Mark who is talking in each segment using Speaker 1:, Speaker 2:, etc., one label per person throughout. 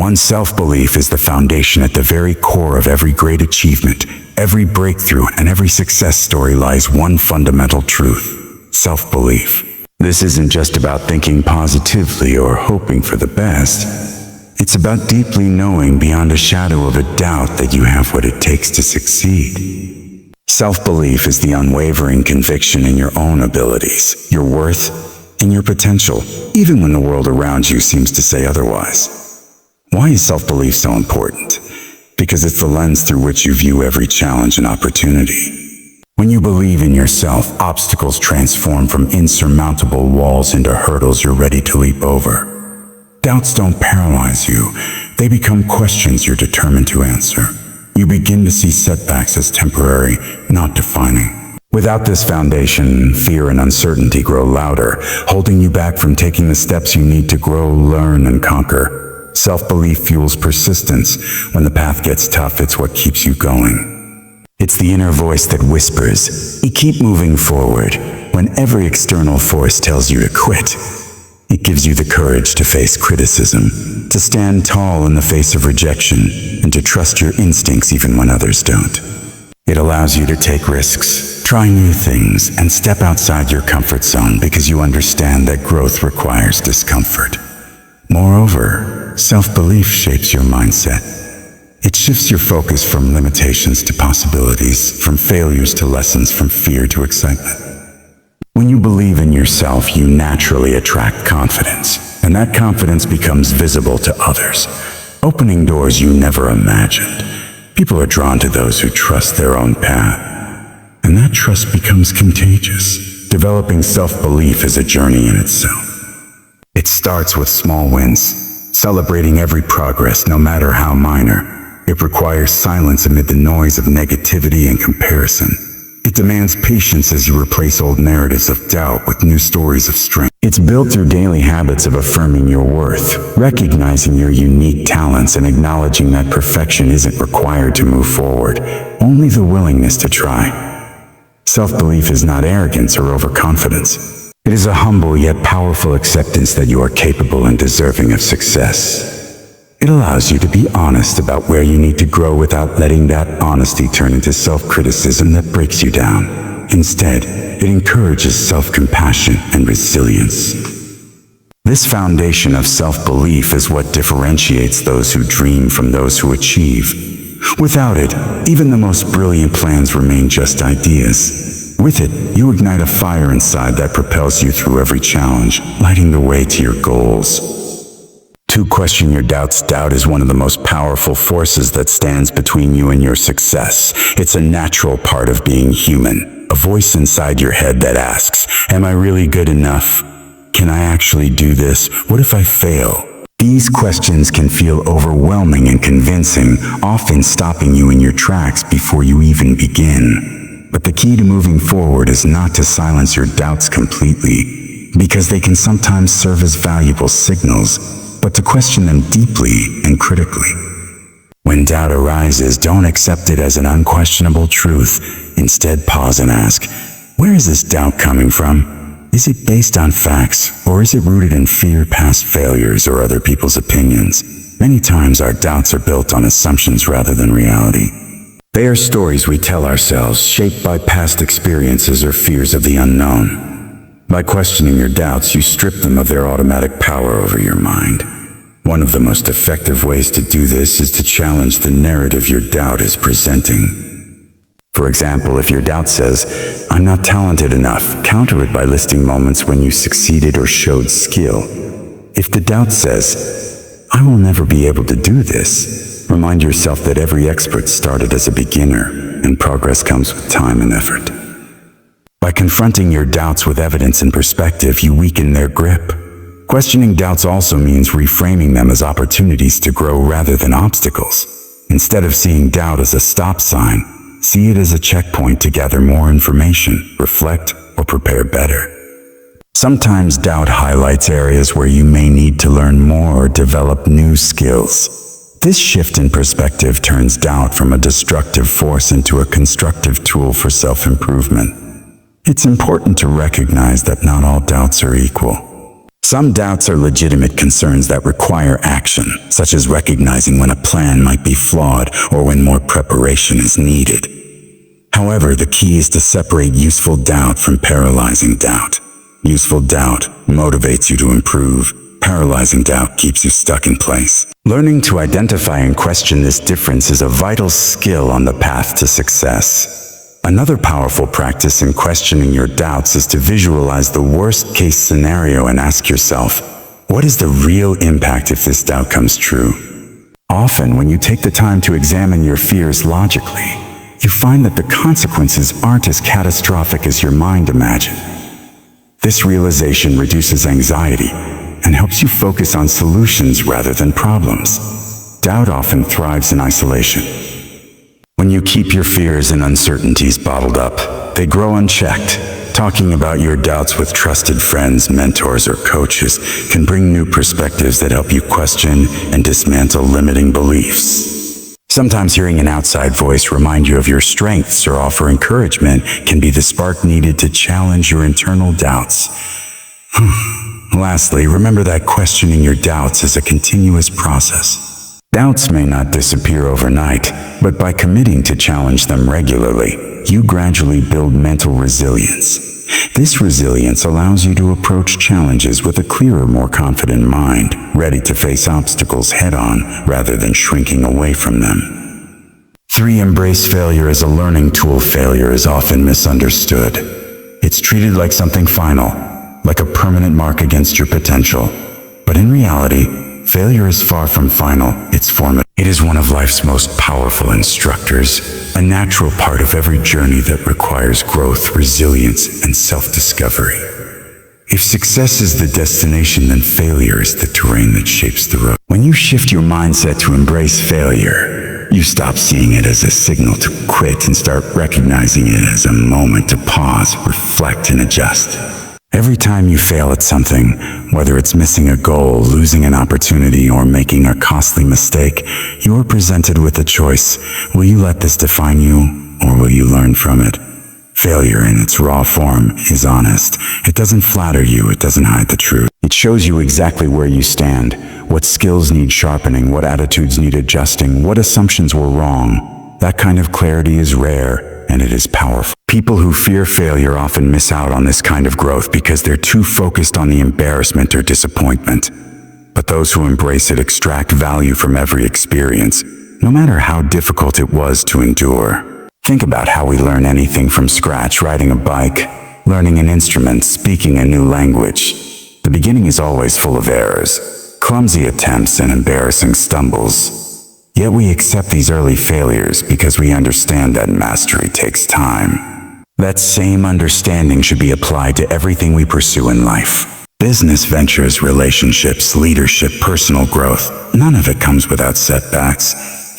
Speaker 1: One's self-belief is the foundation. At the very core of every great achievement, every breakthrough, and every success story lies one fundamental truth: self-belief. This isn't just about thinking positively or hoping for the best. It's about deeply knowing beyond a shadow of a doubt that you have what it takes to succeed. Self-belief is the unwavering conviction in your own abilities, your worth, and your potential, even when the world around you seems to say otherwise. Why is self-belief so important? Because it's the lens through which you view every challenge and opportunity. When you believe in yourself, obstacles transform from insurmountable walls into hurdles you're ready to leap over. Doubts don't paralyze you. They become questions you're determined to answer. You begin to see setbacks as temporary, not defining. Without this foundation, fear and uncertainty grow louder, holding you back from taking the steps you need to grow, learn, and conquer. Self-belief fuels persistence. When the path gets tough, it's what keeps you going. It's the inner voice that whispers, "You keep moving forward," when every external force tells you to quit. It gives you the courage to face criticism, to stand tall in the face of rejection, and to trust your instincts even when others don't. It allows you to take risks, try new things, and step outside your comfort zone because you understand that growth requires discomfort. Moreover, self-belief shapes your mindset. It shifts your focus from limitations to possibilities, from failures to lessons, from fear to excitement. When you believe in yourself, you naturally attract confidence, and that confidence becomes visible to others, opening doors you never imagined. People are drawn to those who trust their own path, and that trust becomes contagious. Developing self-belief is a journey in itself. It starts with small wins, celebrating every progress, no matter how minor. It requires silence amid the noise of negativity and comparison. It demands patience as you replace old narratives of doubt with new stories of strength. It's built through daily habits of affirming your worth, recognizing your unique talents, and acknowledging that perfection isn't required to move forward, only the willingness to try. Self-belief is not arrogance or overconfidence. It is a humble yet powerful acceptance that you are capable and deserving of success. It allows you to be honest about where you need to grow without letting that honesty turn into self-criticism that breaks you down. Instead, it encourages self-compassion and resilience. This foundation of self-belief is what differentiates those who dream from those who achieve. Without it, even the most brilliant plans remain just ideas. With it, you ignite a fire inside that propels you through every challenge, lighting the way to your goals. To question your doubts. Doubt is one of the most powerful forces that stands between you and your success. It's a natural part of being human, a voice inside your head that asks, "Am I really good enough? Can I actually do this? What if I fail?" These questions can feel overwhelming and convincing, often stopping you in your tracks before you even begin. But the key to moving forward is not to silence your doubts completely, because they can sometimes serve as valuable signals, but to question them deeply and critically. When doubt arises, don't accept it as an unquestionable truth. Instead, pause and ask, where is this doubt coming from? Is it based on facts, or is it rooted in fear, past failures, or other people's opinions? Many times our doubts are built on assumptions rather than reality. They are stories we tell ourselves, shaped by past experiences or fears of the unknown. By questioning your doubts, you strip them of their automatic power over your mind. One of the most effective ways to do this is to challenge the narrative your doubt is presenting. For example, if your doubt says, "I'm not talented enough," counter it by listing moments when you succeeded or showed skill. If the doubt says, "I will never be able to do this," remind yourself that every expert started as a beginner, and progress comes with time and effort. By confronting your doubts with evidence and perspective, you weaken their grip. Questioning doubts also means reframing them as opportunities to grow rather than obstacles. Instead of seeing doubt as a stop sign, see it as a checkpoint to gather more information, reflect, or prepare better. Sometimes doubt highlights areas where you may need to learn more or develop new skills. This shift in perspective turns doubt from a destructive force into a constructive tool for self-improvement. It's important to recognize that not all doubts are equal. Some doubts are legitimate concerns that require action, such as recognizing when a plan might be flawed or when more preparation is needed. However, the key is to separate useful doubt from paralyzing doubt. Useful doubt motivates you to improve. Paralyzing doubt keeps you stuck in place. Learning to identify and question this difference is a vital skill on the path to success. Another powerful practice in questioning your doubts is to visualize the worst-case scenario and ask yourself, what is the real impact if this doubt comes true? Often, when you take the time to examine your fears logically, you find that the consequences aren't as catastrophic as your mind imagined. This realization reduces anxiety and helps you focus on solutions rather than problems. Doubt often thrives in isolation. When you keep your fears and uncertainties bottled up, they grow unchecked. Talking about your doubts with trusted friends, mentors, or coaches can bring new perspectives that help you question and dismantle limiting beliefs. Sometimes hearing an outside voice remind you of your strengths or offer encouragement can be the spark needed to challenge your internal doubts. Lastly, remember that questioning your doubts is a continuous process. Doubts may not disappear overnight, but by committing to challenge them regularly, you gradually build mental resilience. This resilience allows you to approach challenges with a clearer, more confident mind, ready to face obstacles head-on rather than shrinking away from them. 3. Embrace failure as a learning tool. Failure is often misunderstood. It's treated like something final, like a permanent mark against your potential. But in reality, failure is far from final, it's formative. It is one of life's most powerful instructors, a natural part of every journey that requires growth, resilience, and self-discovery. If success is the destination, then failure is the terrain that shapes the road. When you shift your mindset to embrace failure, you stop seeing it as a signal to quit and start recognizing it as a moment to pause, reflect, and adjust. Every time you fail at something, whether it's missing a goal, losing an opportunity, or making a costly mistake, you are presented with a choice. Will you let this define you, or will you learn from it? Failure in its raw form is honest. It doesn't flatter you, it doesn't hide the truth. It shows you exactly where you stand, what skills need sharpening, what attitudes need adjusting, what assumptions were wrong. That kind of clarity is rare, and it is powerful. People who fear failure often miss out on this kind of growth because they're too focused on the embarrassment or disappointment. But those who embrace it extract value from every experience, no matter how difficult it was to endure. Think about how we learn anything from scratch: riding a bike, learning an instrument, speaking a new language. The beginning is always full of errors, clumsy attempts, and embarrassing stumbles. Yet we accept these early failures because we understand that mastery takes time. That same understanding should be applied to everything we pursue in life. Business ventures, relationships, leadership, personal growth, none of it comes without setbacks.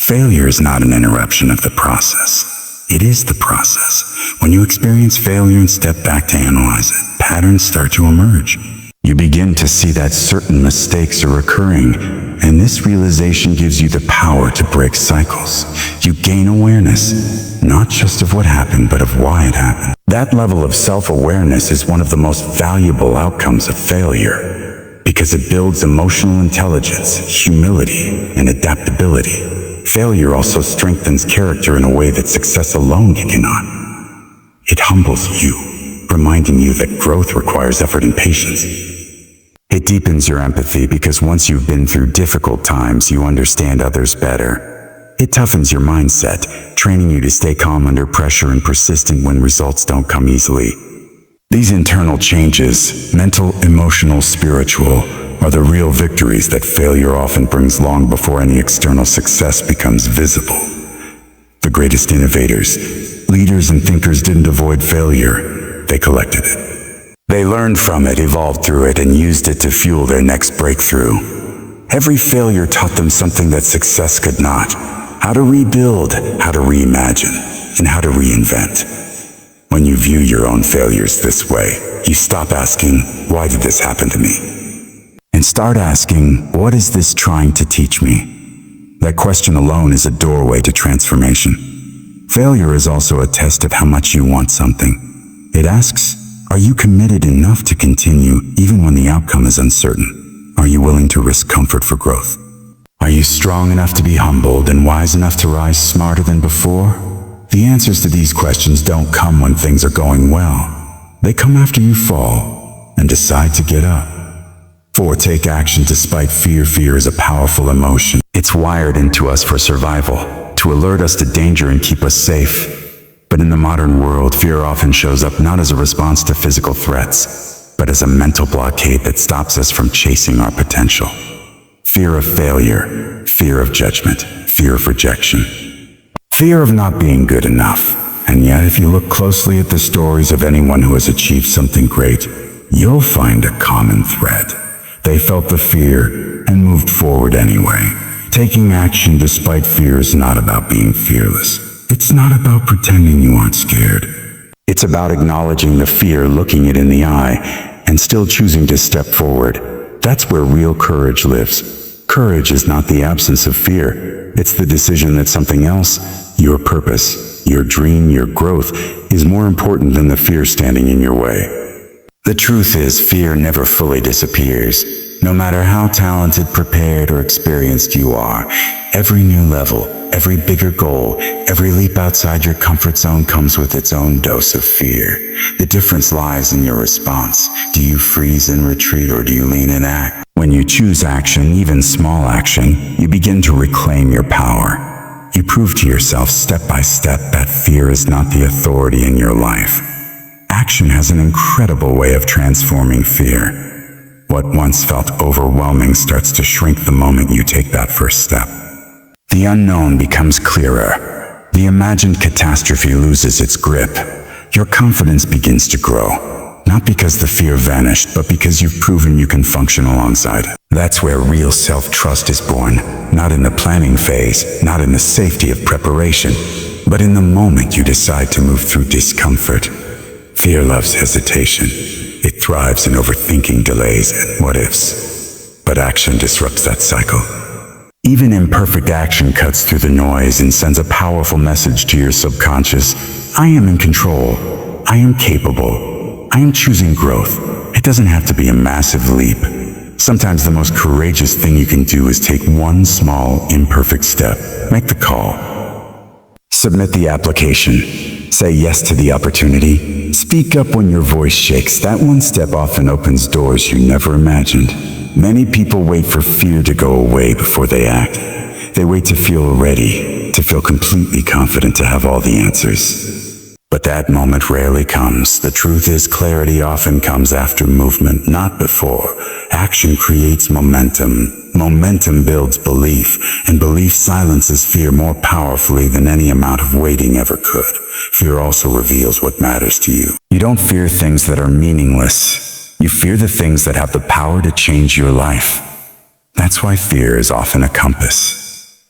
Speaker 1: Failure is not an interruption of the process. It is the process. When you experience failure and step back to analyze it, patterns start to emerge. You begin to see that certain mistakes are occurring, and this realization gives you the power to break cycles. You gain awareness, not just of what happened, but of why it happened. That level of self-awareness is one of the most valuable outcomes of failure, because it builds emotional intelligence, humility, and adaptability. Failure also strengthens character in a way that success alone cannot. It humbles you, reminding you that growth requires effort and patience. It deepens your empathy because once you've been through difficult times, you understand others better. It toughens your mindset, training you to stay calm under pressure and persistent when results don't come easily. These internal changes, mental, emotional, spiritual, are the real victories that failure often brings long before any external success becomes visible. The greatest innovators, leaders, and thinkers didn't avoid failure, they collected it. They learned from it, evolved through it, and used it to fuel their next breakthrough. Every failure taught them something that success could not: how to rebuild, how to reimagine, and how to reinvent. When you view your own failures this way, you stop asking, "Why did this happen to me?" and start asking, "What is this trying to teach me?" That question alone is a doorway to transformation. Failure is also a test of how much you want something. It asks, Are you committed enough to continue even when the outcome is uncertain? Are you willing to risk comfort for growth? Are you strong enough to be humbled and wise enough to rise smarter than before? The answers to these questions don't come when things are going well. They come after you fall and decide to get up. 4. Take action despite fear. Fear is a powerful emotion. It's wired into us for survival, to alert us to danger and keep us safe. But in the modern world, fear often shows up not as a response to physical threats, but as a mental blockade that stops us from chasing our potential. Fear of failure, fear of judgment, fear of rejection, fear of not being good enough. And yet, if you look closely at the stories of anyone who has achieved something great, you'll find a common thread. They felt the fear and moved forward anyway. Taking action despite fear is not about being fearless. It's not about pretending you aren't scared. It's about acknowledging the fear, looking it in the eye, and still choosing to step forward. That's where real courage lives. Courage is not the absence of fear. It's the decision that something else, your purpose, your dream, your growth, is more important than the fear standing in your way. The truth is, fear never fully disappears. No matter how talented, prepared, or experienced you are, every new level, every bigger goal, every leap outside your comfort zone comes with its own dose of fear. The difference lies in your response. Do you freeze and retreat, or do you lean and act? When you choose action, even small action, you begin to reclaim your power. You prove to yourself step by step that fear is not the authority in your life. Action has an incredible way of transforming fear. What once felt overwhelming starts to shrink the moment you take that first step. The unknown becomes clearer. The imagined catastrophe loses its grip. Your confidence begins to grow, not because the fear vanished, but because you've proven you can function alongside it. That's where real self-trust is born, not in the planning phase, not in the safety of preparation, but in the moment you decide to move through discomfort. Fear loves hesitation. It thrives in overthinking, delays, and what-ifs. But action disrupts that cycle. Even imperfect action cuts through the noise and sends a powerful message to your subconscious. I am in control. I am capable. I am choosing growth. It doesn't have to be a massive leap. Sometimes the most courageous thing you can do is take one small, imperfect step. Make the call. Submit the application. Say yes to the opportunity. Speak up when your voice shakes. That one step often opens doors you never imagined. Many people wait for fear to go away before they act. They wait to feel ready, to feel completely confident, to have all the answers. But that moment rarely comes. The truth is, clarity often comes after movement, not before. Action creates momentum. Momentum builds belief, and belief silences fear more powerfully than any amount of waiting ever could. Fear also reveals what matters to you. You don't fear things that are meaningless. You fear the things that have the power to change your life. That's why fear is often a compass.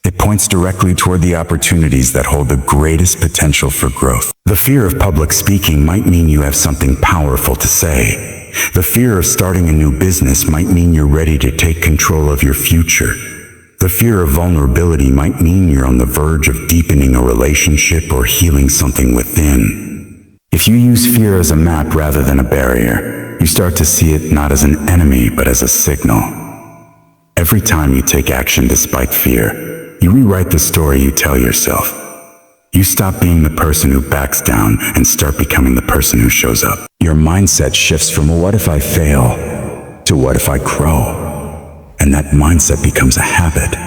Speaker 1: It points directly toward the opportunities that hold the greatest potential for growth. The fear of public speaking might mean you have something powerful to say. The fear of starting a new business might mean you're ready to take control of your future. The fear of vulnerability might mean you're on the verge of deepening a relationship or healing something within. If you use fear as a map rather than a barrier, you start to see it not as an enemy, but as a signal. Every time you take action despite fear, you rewrite the story you tell yourself. You stop being the person who backs down and start becoming the person who shows up. Your mindset shifts from what if I fail to what if I grow? And that mindset becomes a habit.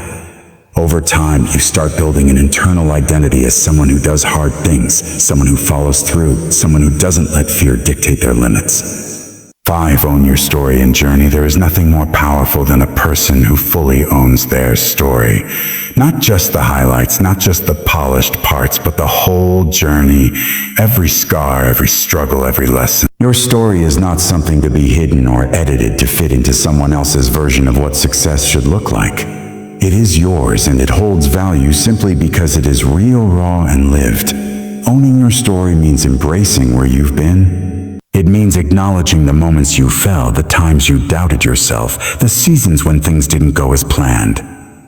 Speaker 1: Over time, you start building an internal identity as someone who does hard things, someone who follows through, someone who doesn't let fear dictate their limits. 5. Own your story and journey. There is nothing more powerful than a person who fully owns their story. Not just the highlights, not just the polished parts, but the whole journey. Every scar, every struggle, every lesson. Your story is not something to be hidden or edited to fit into someone else's version of what success should look like. It is yours, and it holds value simply because it is real, raw, and lived. Owning your story means embracing where you've been. It means acknowledging the moments you fell, the times you doubted yourself, the seasons when things didn't go as planned.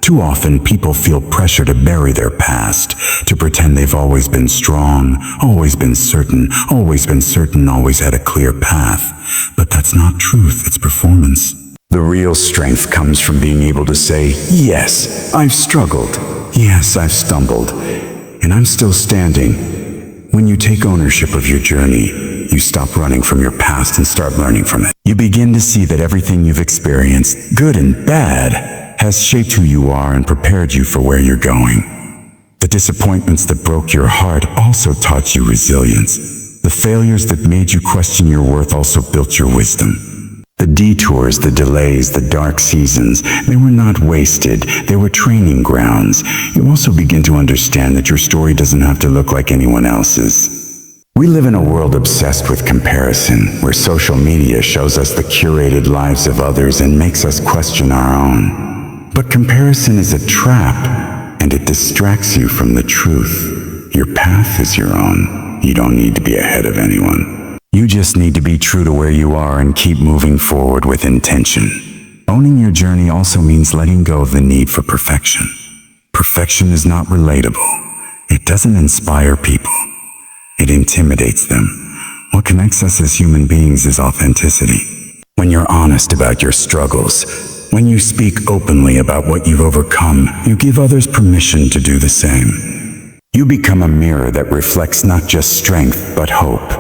Speaker 1: Too often, people feel pressure to bury their past, to pretend they've always been strong, always been certain, always had a clear path. But that's not truth, it's performance. The real strength comes from being able to say, yes, I've struggled. Yes, I've stumbled. And I'm still standing. When you take ownership of your journey, you stop running from your past and start learning from it. You begin to see that everything you've experienced, good and bad, has shaped who you are and prepared you for where you're going. The disappointments that broke your heart also taught you resilience. The failures that made you question your worth also built your wisdom. The detours, the delays, the dark seasons, they were not wasted. They were training grounds. You also begin to understand that your story doesn't have to look like anyone else's. We live in a world obsessed with comparison, where social media shows us the curated lives of others and makes us question our own. But comparison is a trap, and it distracts you from the truth. Your path is your own. You don't need to be ahead of anyone. You just need to be true to where you are and keep moving forward with intention. Owning your journey also means letting go of the need for perfection. Perfection is not relatable. It doesn't inspire people. It intimidates them. What connects us as human beings is authenticity. When you're honest about your struggles, when you speak openly about what you've overcome, you give others permission to do the same. You become a mirror that reflects not just strength, but hope.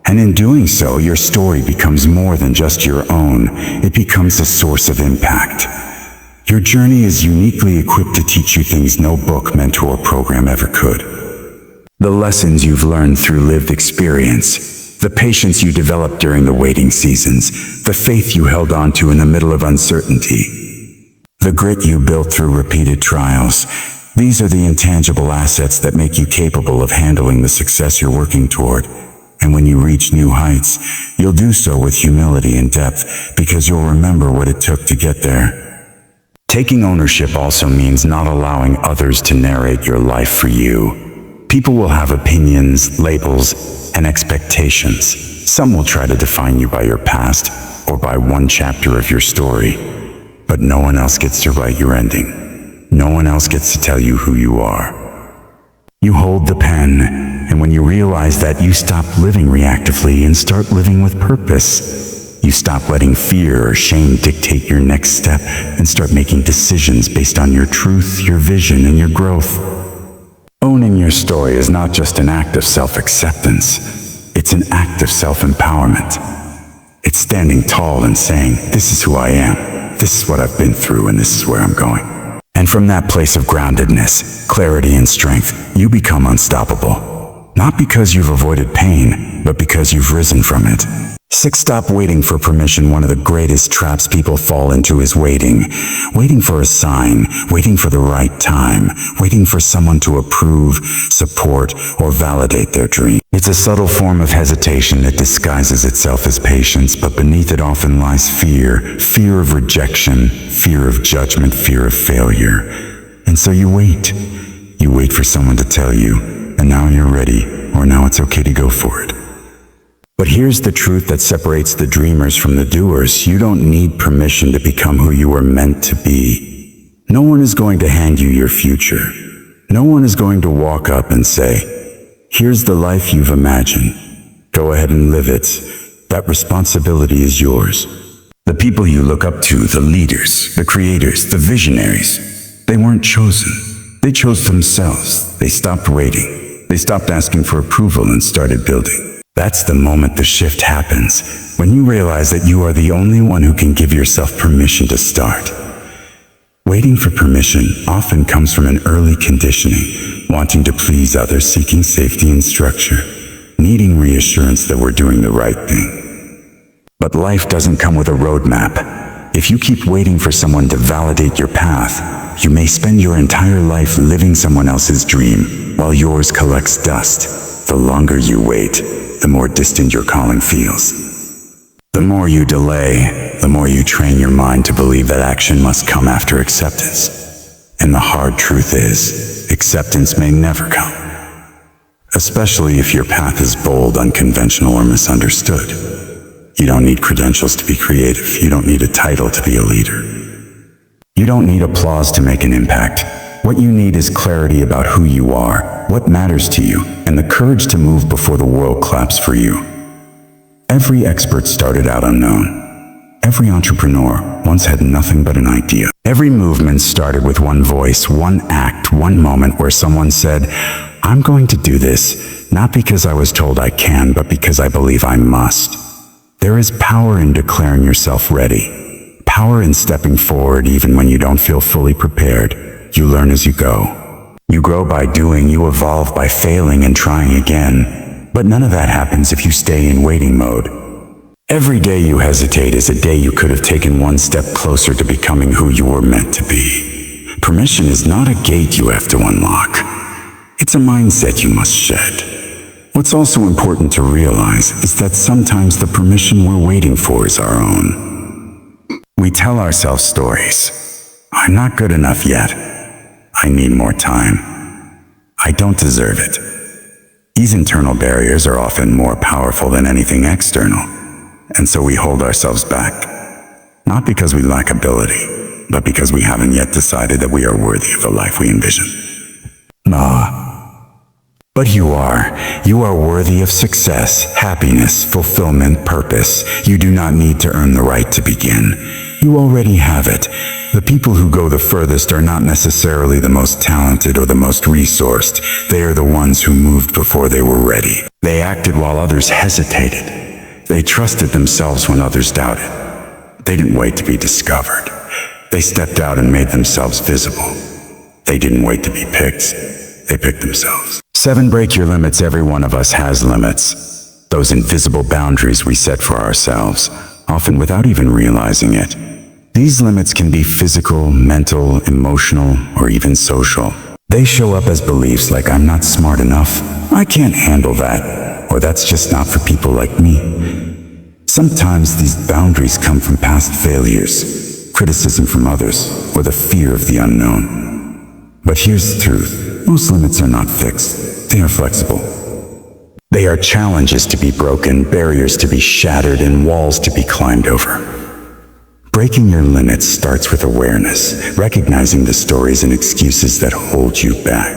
Speaker 1: And in doing so, your story becomes more than just your own. It becomes a source of impact. Your journey is uniquely equipped to teach you things no book, mentor, or program ever could. The lessons you've learned through lived experience, the patience you developed during the waiting seasons, the faith you held on to in the middle of uncertainty, the grit you built through repeated trials. These are the intangible assets that make you capable of handling the success you're working toward. And when you reach new heights, you'll do so with humility and depth, because you'll remember what it took to get there. Taking ownership also means not allowing others to narrate your life for you. People will have opinions, labels, and expectations. Some will try to define you by your past or by one chapter of your story, but no one else gets to write your ending. No one else gets to tell you who you are. You hold the pen, and when you realize that, you stop living reactively and start living with purpose. You stop letting fear or shame dictate your next step and start making decisions based on your truth, your vision, and your growth. Owning your story is not just an act of self-acceptance. It's an act of self-empowerment. It's standing tall and saying, this is who I am, this is what I've been through, and this is where I'm going. And from that place of groundedness, clarity, and strength, you become unstoppable. Not because you've avoided pain, but because you've risen from it. 6. Stop waiting for permission. One of the greatest traps people fall into is waiting. Waiting for a sign, waiting for the right time, waiting for someone to approve, support, or validate their dream. It's a subtle form of hesitation that disguises itself as patience, but beneath it often lies fear. Fear of rejection, fear of judgment, fear of failure. And so you wait. You wait for someone to tell you, and now you're ready, or now it's okay to go for it. But here's the truth that separates the dreamers from the doers. You don't need permission to become who you were meant to be. No one is going to hand you your future. No one is going to walk up and say, here's the life you've imagined. Go ahead and live it. That responsibility is yours. The people you look up to, the leaders, the creators, the visionaries, they weren't chosen. They chose themselves. They stopped waiting. They stopped asking for approval and started building. That's the moment the shift happens, when you realize that you are the only one who can give yourself permission to start. Waiting for permission often comes from an early conditioning, wanting to please others, seeking safety and structure, needing reassurance that we're doing the right thing. But life doesn't come with a roadmap. If you keep waiting for someone to validate your path, you may spend your entire life living someone else's dream while yours collects dust. The longer you wait, the more distant your calling feels. The more you delay, the more you train your mind to believe that action must come after acceptance. And the hard truth is, acceptance may never come. Especially if your path is bold, unconventional, or misunderstood. You don't need credentials to be creative. You don't need a title to be a leader. You don't need applause to make an impact. What you need is clarity about who you are, what matters to you, and the courage to move before the world claps for you. Every expert started out unknown. Every entrepreneur once had nothing but an idea. Every movement started with one voice, one act, one moment where someone said, "I'm going to do this, not because I was told I can, but because I believe I must." There is power in declaring yourself ready. Power in stepping forward even when you don't feel fully prepared. You learn as you go. You grow by doing, you evolve by failing and trying again. But none of that happens if you stay in waiting mode. Every day you hesitate is a day you could have taken one step closer to becoming who you were meant to be. Permission is not a gate you have to unlock. It's a mindset you must shed. What's also important to realize is that sometimes the permission we're waiting for is our own. We tell ourselves stories. I'm not good enough yet. I need more time. I don't deserve it. These internal barriers are often more powerful than anything external. And so we hold ourselves back, not because we lack ability, but because we haven't yet decided that we are worthy of the life we envision. But you are. You are worthy of success, happiness, fulfillment, purpose. You do not need to earn the right to begin. You already have it. The people who go the furthest are not necessarily the most talented or the most resourced. They are the ones who moved before they were ready. They acted while others hesitated. They trusted themselves when others doubted. They didn't wait to be discovered. They stepped out and made themselves visible. They didn't wait to be picked. They picked themselves. 7. Break your limits. Every one of us has limits. Those invisible boundaries we set for ourselves, often without even realizing it. These limits can be physical, mental, emotional, or even social. They show up as beliefs like "I'm not smart enough," "I can't handle that," or "that's just not for people like me." Sometimes these boundaries come from past failures, criticism from others, or the fear of the unknown. But here's the truth. Most limits are not fixed. They are flexible. They are challenges to be broken, barriers to be shattered, and walls to be climbed over. Breaking your limits starts with awareness, recognizing the stories and excuses that hold you back.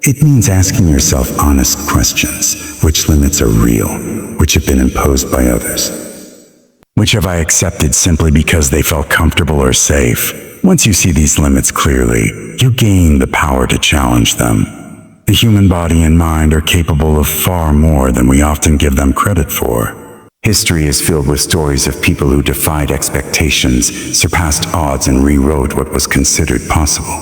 Speaker 1: It means asking yourself honest questions. Which limits are real? Which have been imposed by others? Which have I accepted simply because they felt comfortable or safe? Once you see these limits clearly, you gain the power to challenge them. The human body and mind are capable of far more than we often give them credit for. History is filled with stories of people who defied expectations, surpassed odds, and rewrote what was considered possible.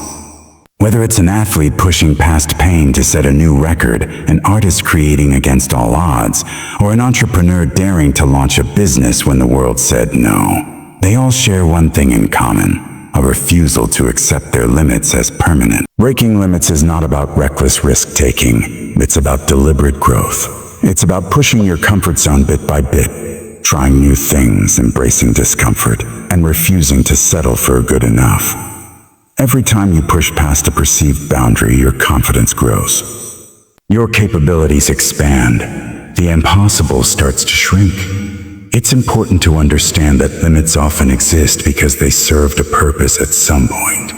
Speaker 1: Whether it's an athlete pushing past pain to set a new record, an artist creating against all odds, or an entrepreneur daring to launch a business when the world said no, they all share one thing in common: a refusal to accept their limits as permanent. Breaking limits is not about reckless risk-taking. It's about deliberate growth. It's about pushing your comfort zone bit by bit, trying new things, embracing discomfort, and refusing to settle for good enough. Every time you push past a perceived boundary, your confidence grows. Your capabilities expand. The impossible starts to shrink. It's important to understand that limits often exist because they served a purpose at some point.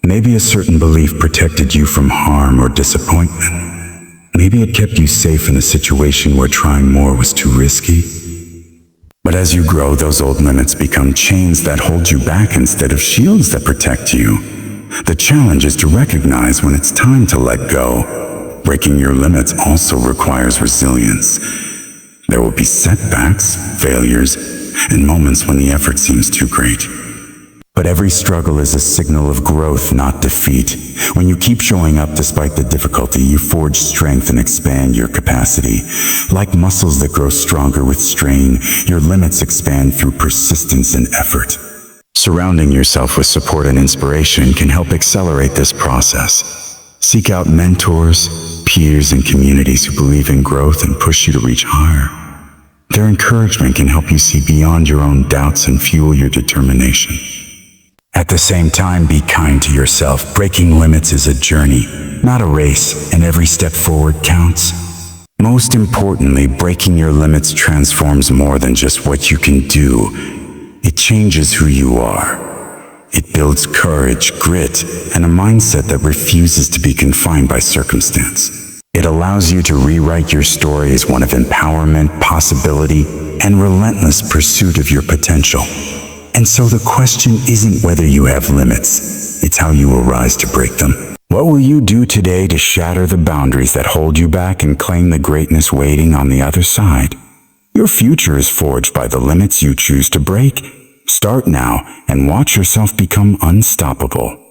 Speaker 1: Maybe a certain belief protected you from harm or disappointment. Maybe it kept you safe in a situation where trying more was too risky. But as you grow, those old limits become chains that hold you back instead of shields that protect you. The challenge is to recognize when it's time to let go. Breaking your limits also requires resilience. There will be setbacks, failures, and moments when the effort seems too great. But every struggle is a signal of growth, not defeat. When you keep showing up despite the difficulty, you forge strength and expand your capacity. Like muscles that grow stronger with strain, your limits expand through persistence and effort. Surrounding yourself with support and inspiration can help accelerate this process. Seek out mentors, peers, and communities who believe in growth and push you to reach higher. Their encouragement can help you see beyond your own doubts and fuel your determination. At the same time, be kind to yourself. Breaking limits is a journey, not a race, and every step forward counts. Most importantly, breaking your limits transforms more than just what you can do. It changes who you are. It builds courage, grit, and a mindset that refuses to be confined by circumstance. It allows you to rewrite your story as one of empowerment, possibility, and relentless pursuit of your potential. And so the question isn't whether you have limits, it's how you will rise to break them. What will you do today to shatter the boundaries that hold you back and claim the greatness waiting on the other side? Your future is forged by the limits you choose to break. Start now and watch yourself become unstoppable.